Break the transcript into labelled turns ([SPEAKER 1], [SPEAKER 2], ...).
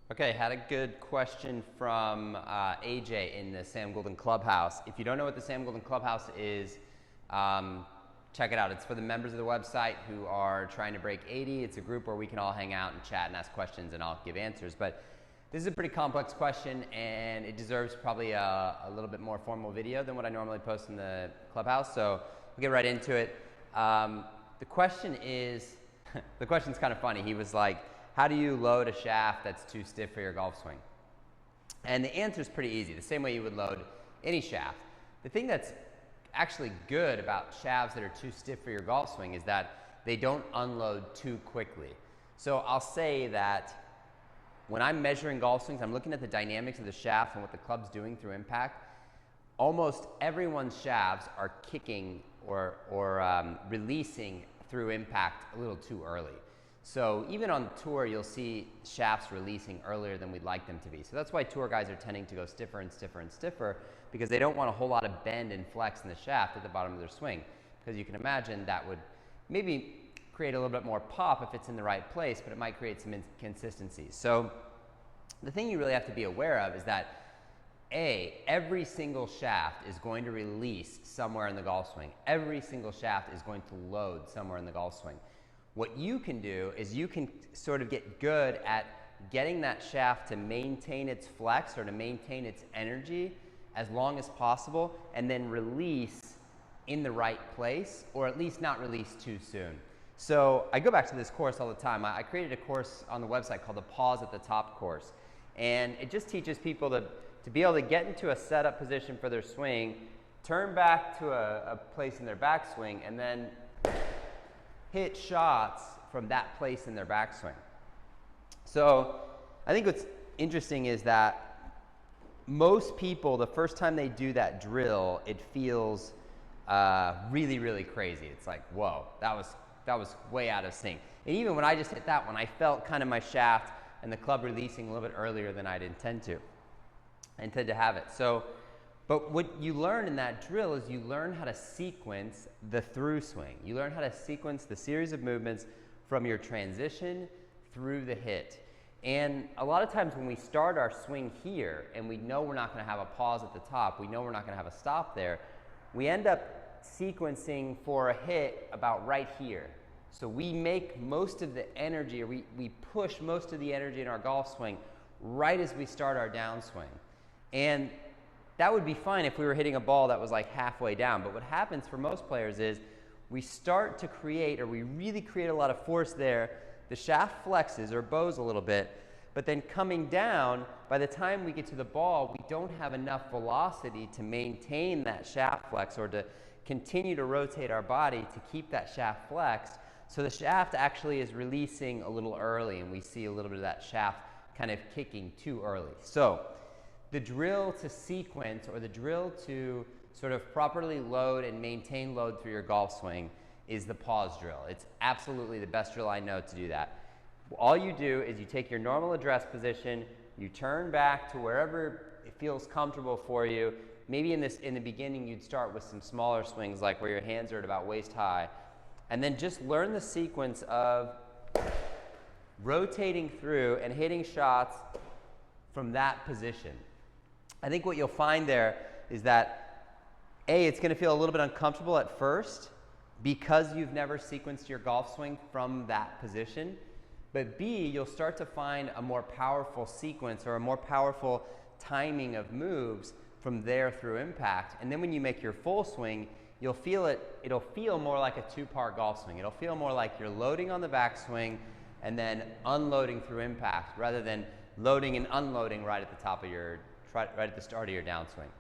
[SPEAKER 1] Okay, had a good question from AJ in the Sam Golden Clubhouse. If you don't know what the Sam Golden Clubhouse is, check it out. It's for the members of the website who are trying to break 80. It's a group where we can all hang out and chat and ask questions, and I'll give answers. But this is a pretty complex question, and it deserves probably a little bit more formal video than what I normally post in the Clubhouse. So we'll get right into it. The question is, the question's kind of funny. He was like, how do you load a shaft that's too stiff for your golf swing? And the answer is pretty easy, the same way you would load any shaft. The thing that's actually good about shafts that are too stiff for your golf swing is that they don't unload too quickly. So I'll say that when I'm measuring golf swings, I'm looking at the dynamics of the shaft and what the club's doing through impact. Almost everyone's shafts are kicking or releasing through impact a little too early. So even on tour, you'll see shafts releasing earlier than we'd like them to be. So that's why tour guys are tending to go stiffer and stiffer and stiffer, because they don't want a whole lot of bend and flex in the shaft at the bottom of their swing. Because you can imagine that would maybe create a little bit more pop if it's in the right place, but it might create some inconsistencies. So the thing you really have to be aware of is that every single shaft is going to release somewhere in the golf swing. Every single shaft is going to load somewhere in the golf swing. What you can do is you can sort of get good at getting that shaft to maintain its flex or to maintain its energy as long as possible, and then release in the right place, or at least not release too soon. So I go back to this course all the time. I created a course on the website called the Pause at the Top course. And it just teaches people to be able to get into a setup position for their swing, turn back to a place in their backswing, and then hit shots from that place in their backswing. So I think what's interesting is that most people, the first time they do that drill, it feels really, really crazy. It's like, whoa, that was way out of sync. And even when I just hit that one, I felt kind of my shaft and the club releasing a little bit earlier than I'd intend to have it. So, but what you learn in that drill is you learn how to sequence the through swing. You learn how to sequence the series of movements from your transition through the hit. And a lot of times when we start our swing here and we know we're not going to have a pause at the top, we know we're not going to have a stop there, we end up sequencing for a hit about right here. So we make most of the energy, or we push most of the energy in our golf swing right as we start our downswing. And that would be fine if we were hitting a ball that was like halfway down. But what happens for most players is we start to create, or we really create a lot of force there. The shaft flexes or bows a little bit, but then coming down, by the time we get to the ball, we don't have enough velocity to maintain that shaft flex or to continue to rotate our body to keep that shaft flexed. So the shaft actually is releasing a little early, and we see a little bit of that shaft kind of kicking too early. So the drill to sequence, or the drill to sort of properly load and maintain load through your golf swing, is the pause drill. It's absolutely the best drill I know to do that. All you do is you take your normal address position, you turn back to wherever it feels comfortable for you. Maybe in the beginning you'd start with some smaller swings, like where your hands are at about waist high, and then just learn the sequence of rotating through and hitting shots from that position. I think what you'll find there is that it's going to feel a little bit uncomfortable at first because you've never sequenced your golf swing from that position. But B, you'll start to find a more powerful sequence or a more powerful timing of moves from there through impact. And then when you make your full swing, you'll feel it'll feel more like a two-part golf swing. It'll feel more like you're loading on the backswing and then unloading through impact, rather than loading and unloading right at the top of right at the start of your downswing.